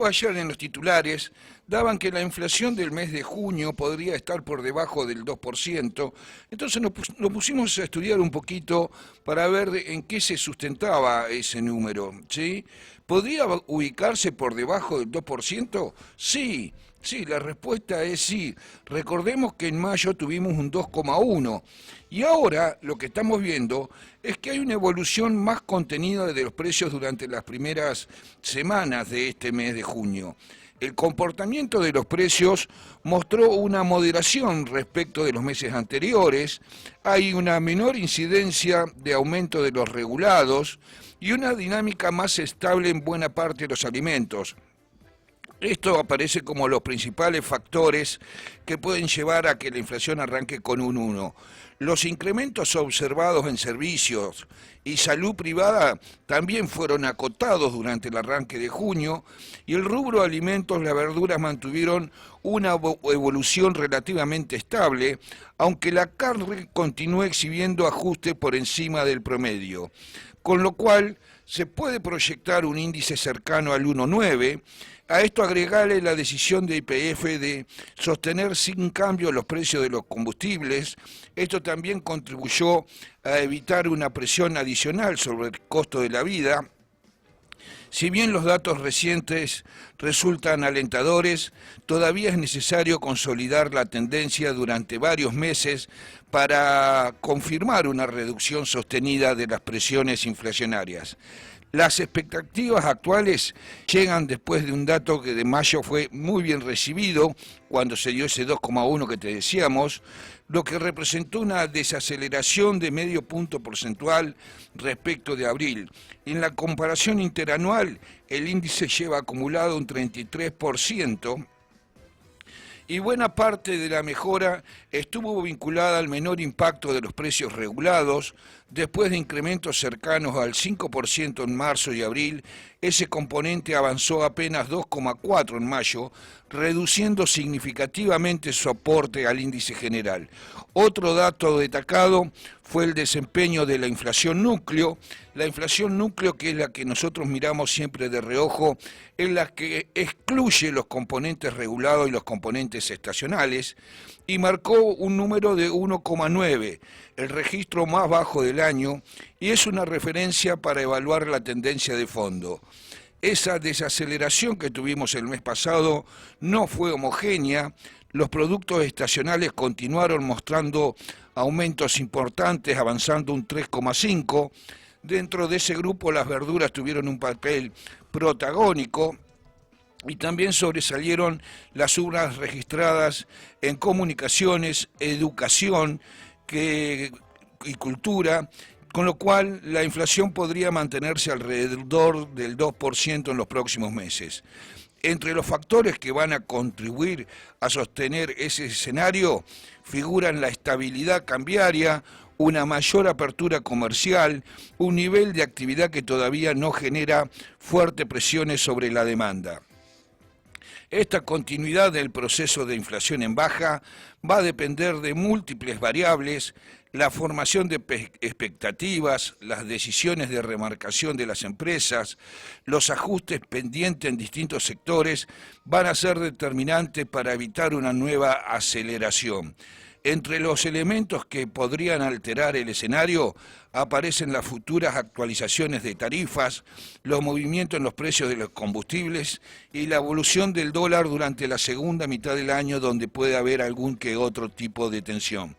Ayer en los titulares daban que la inflación del mes de junio podría estar por debajo del 2%. Entonces nos pusimos a estudiar un poquito para ver en qué se sustentaba ese número, ¿sí? ¿Podría ubicarse por debajo del 2%? Sí, sí, la respuesta es sí. Recordemos que en mayo tuvimos un 2,1 y ahora lo que estamos viendo es que hay una evolución más contenida de los precios durante las primeras semanas de este mes de junio. El comportamiento de los precios mostró una moderación respecto de los meses anteriores, hay una menor incidencia de aumento de los regulados y una dinámica más estable en buena parte de los alimentos. Esto aparece como los principales factores que pueden llevar a que la inflación arranque con un 1. Los incrementos observados en servicios y salud privada también fueron acotados durante el arranque de junio y el rubro alimentos, las verduras mantuvieron una evolución relativamente estable, aunque la carne continúa exhibiendo ajustes por encima del promedio, con lo cual se puede proyectar un índice cercano al 1,9. A esto agregarle la decisión de YPF de sostener sin cambio los precios de los combustibles. Esto también contribuyó a evitar una presión adicional sobre el costo de la vida. Si bien los datos recientes resultan alentadores, todavía es necesario consolidar la tendencia durante varios meses para confirmar una reducción sostenida de las presiones inflacionarias. Las expectativas actuales llegan después de un dato que de mayo fue muy bien recibido, cuando se dio ese 2,1 que te decíamos, lo que representó una desaceleración de medio punto porcentual respecto de abril. En la comparación interanual, el índice lleva acumulado un 33%, y buena parte de la mejora estuvo vinculada al menor impacto de los precios regulados. Después de incrementos cercanos al 5% en marzo y abril, ese componente avanzó apenas 2,4 en mayo, reduciendo significativamente su aporte al índice general. Otro dato destacado fue el desempeño de la inflación núcleo. La inflación núcleo, que es la que nosotros miramos siempre de reojo, es la que excluye los componentes regulados y los componentes estacionales, y marcó un número de 1,9, el registro más bajo del año, y es una referencia para evaluar la tendencia de fondo. Esa desaceleración que tuvimos el mes pasado no fue homogénea. Los productos estacionales continuaron mostrando aumentos importantes, avanzando un 3,5. Dentro de ese grupo las verduras tuvieron un papel protagónico y también sobresalieron las subidas registradas en comunicaciones, educación y cultura, con lo cual la inflación podría mantenerse alrededor del 2% en los próximos meses. Entre los factores que van a contribuir a sostener ese escenario figuran la estabilidad cambiaria, una mayor apertura comercial, un nivel de actividad que todavía no genera fuertes presiones sobre la demanda. Esta continuidad del proceso de inflación en baja va a depender de múltiples variables: la formación de expectativas, las decisiones de remarcación de las empresas, los ajustes pendientes en distintos sectores van a ser determinantes para evitar una nueva aceleración. Entre los elementos que podrían alterar el escenario aparecen las futuras actualizaciones de tarifas, los movimientos en los precios de los combustibles y la evolución del dólar durante la segunda mitad del año, donde puede haber algún que otro tipo de tensión.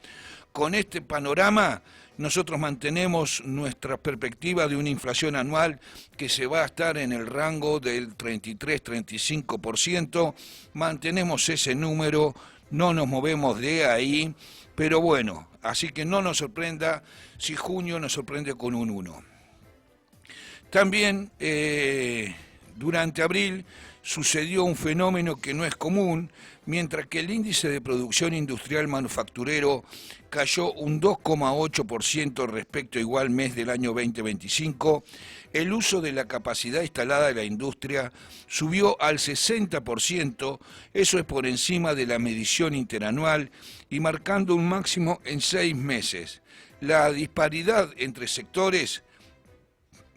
Con este panorama, nosotros mantenemos nuestra perspectiva de una inflación anual que se va a estar en el rango del 33-35%, mantenemos ese número, no nos movemos de ahí, pero bueno, así que no nos sorprenda si junio nos sorprende con un 1. También durante abril sucedió un fenómeno que no es común. Mientras que el índice de producción industrial manufacturero cayó un 2,8% respecto a igual mes del año 2025, el uso de la capacidad instalada de la industria subió al 60%, eso es por encima de la medición interanual y marcando un máximo en 6 meses. La disparidad entre sectores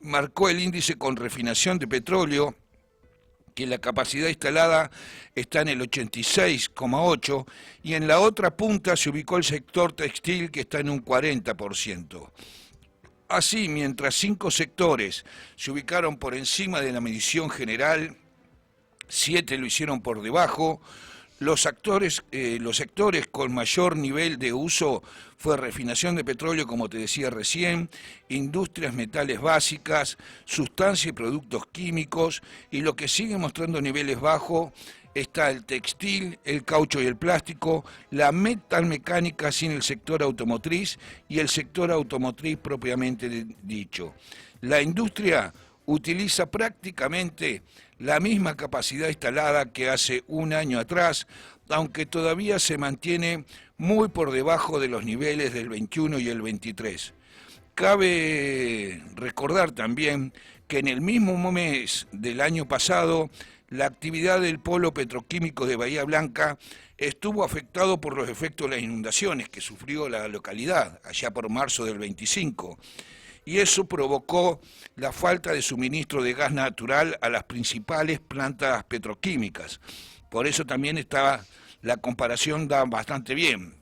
marcó el índice con refinación de petróleo, que la capacidad instalada está en el 86,8%, y en la otra punta se ubicó el sector textil, que está en un 40%. Así, mientras 5 sectores se ubicaron por encima de la medición general, 7 lo hicieron por debajo. Los sectores con mayor nivel de uso fue refinación de petróleo, como te decía recién, industrias, metales básicas, sustancias y productos químicos, y lo que sigue mostrando niveles bajos está el textil, el caucho y el plástico, la metalmecánica sin el sector automotriz y el sector automotriz propiamente dicho. La industria utiliza prácticamente la misma capacidad instalada que hace un año atrás, aunque todavía se mantiene muy por debajo de los niveles del 21 y el 23. Cabe recordar también que en el mismo mes del año pasado, la actividad del polo petroquímico de Bahía Blanca estuvo afectado por los efectos de las inundaciones que sufrió la localidad allá por marzo del 25. Y eso provocó la falta de suministro de gas natural a las principales plantas petroquímicas. Por eso también la comparación da bastante bien.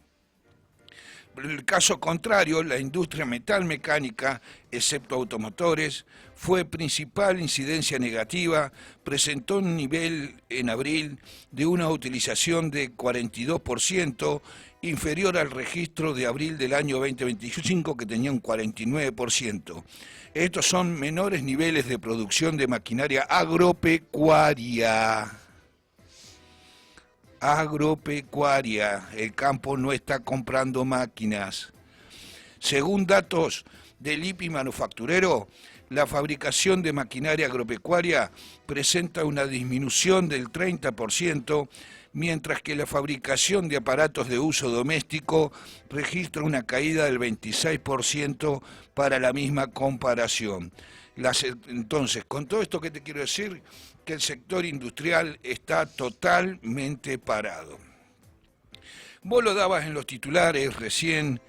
En el caso contrario, la industria metalmecánica, excepto automotores, fue principal incidencia negativa, presentó un nivel en abril de una utilización de 42%, inferior al registro de abril del año 2025, que tenía un 49%. Estos son menores niveles de producción de maquinaria agropecuaria. El campo no está comprando máquinas. Según datos del IPI manufacturero, la fabricación de maquinaria agropecuaria presenta una disminución del 30%, mientras que la fabricación de aparatos de uso doméstico registra una caída del 26% para la misma comparación. Entonces, con todo esto, ¿qué te quiero decir? Que el sector industrial está totalmente parado. Vos lo dabas en los titulares recién,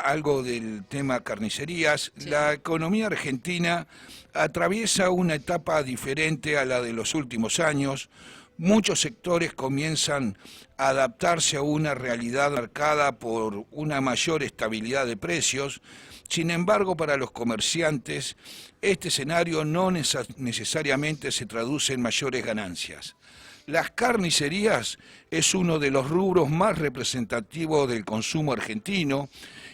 algo del tema carnicerías. Sí. La economía argentina atraviesa una etapa diferente a la de los últimos años. Muchos sectores comienzan a adaptarse a una realidad marcada por una mayor estabilidad de precios. Sin embargo, para los comerciantes, este escenario no necesariamente se traduce en mayores ganancias. Las carnicerías es uno de los rubros más representativos del consumo argentino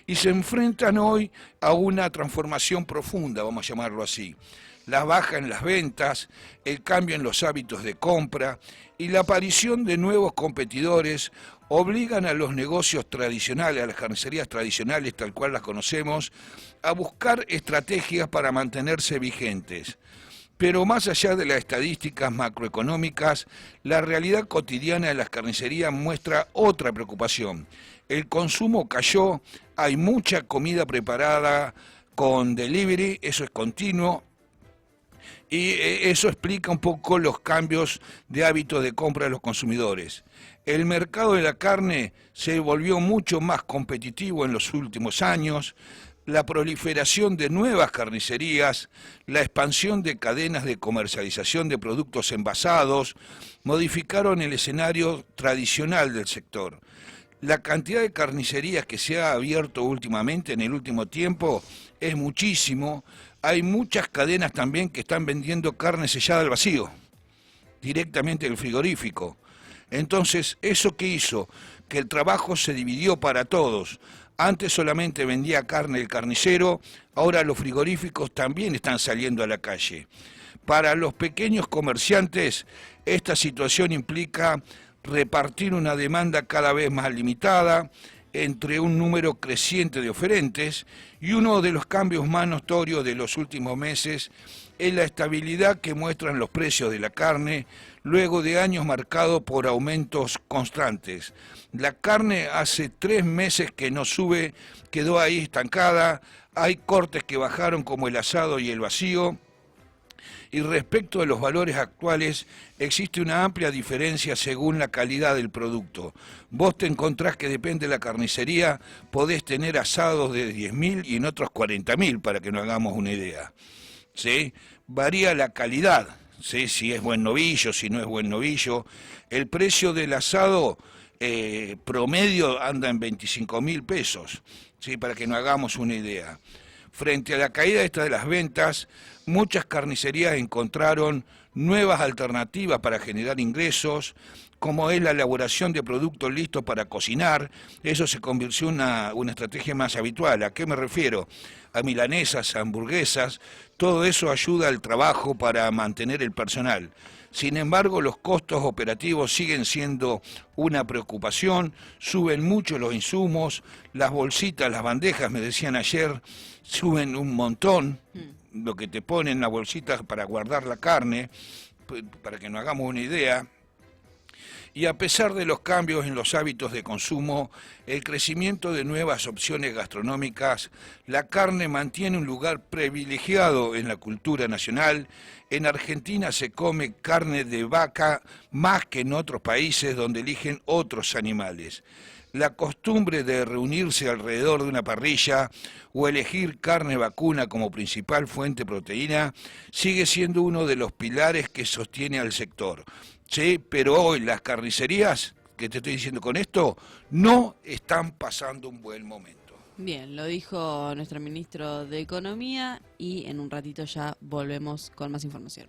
y se enfrentan hoy a una transformación profunda, vamos a llamarlo así. La baja en las ventas, el cambio en los hábitos de compra y la aparición de nuevos competidores obligan a los negocios tradicionales, a las carnicerías tradicionales tal cual las conocemos, a buscar estrategias para mantenerse vigentes. Pero más allá de las estadísticas macroeconómicas, la realidad cotidiana de las carnicerías muestra otra preocupación. El consumo cayó, hay mucha comida preparada con delivery, eso es continuo, y eso explica un poco los cambios de hábitos de compra de los consumidores. El mercado de la carne se volvió mucho más competitivo en los últimos años. La proliferación de nuevas carnicerías, la expansión de cadenas de comercialización de productos envasados, modificaron el escenario tradicional del sector. La cantidad de carnicerías que se ha abierto últimamente, en el último tiempo, es muchísimo. Hay muchas cadenas también que están vendiendo carne sellada al vacío, directamente del frigorífico. Entonces, ¿eso qué hizo? Que el trabajo se dividió para todos. Antes solamente vendía carne el carnicero, ahora los frigoríficos también están saliendo a la calle. Para los pequeños comerciantes, esta situación implica repartir una demanda cada vez más limitada entre un número creciente de oferentes, y uno de los cambios más notorios de los últimos meses es la estabilidad que muestran los precios de la carne luego de años marcados por aumentos constantes. La carne hace 3 meses que no sube, quedó ahí estancada, hay cortes que bajaron como el asado y el vacío. Y respecto a los valores actuales, existe una amplia diferencia según la calidad del producto. Vos te encontrás que depende de la carnicería, podés tener asados de 10.000 y en otros 40.000, para que nos hagamos una idea. ¿Sí? Varía la calidad, ¿sí? Si es buen novillo, si no es buen novillo. El precio del asado promedio anda en 25.000 pesos, ¿sí? Para que nos hagamos una idea. Frente a la caída esta de las ventas, muchas carnicerías encontraron nuevas alternativas para generar ingresos, como es la elaboración de productos listos para cocinar. Eso se convirtió en una estrategia más habitual. ¿A qué me refiero? A milanesas, a hamburguesas, todo eso ayuda al trabajo para mantener el personal. Sin embargo, los costos operativos siguen siendo una preocupación, suben mucho los insumos, las bolsitas, las bandejas, me decían ayer, suben un montón, lo que te ponen en la bolsita para guardar la carne, para que nos hagamos una idea. Y a pesar de los cambios en los hábitos de consumo, el crecimiento de nuevas opciones gastronómicas, la carne mantiene un lugar privilegiado en la cultura nacional. En Argentina se come carne de vaca más que en otros países donde eligen otros animales. La costumbre de reunirse alrededor de una parrilla o elegir carne vacuna como principal fuente de proteína sigue siendo uno de los pilares que sostiene al sector. Sí, pero hoy las carnicerías, que te estoy diciendo con esto, no están pasando un buen momento. Bien, lo dijo nuestro ministro de Economía y en un ratito ya volvemos con más información.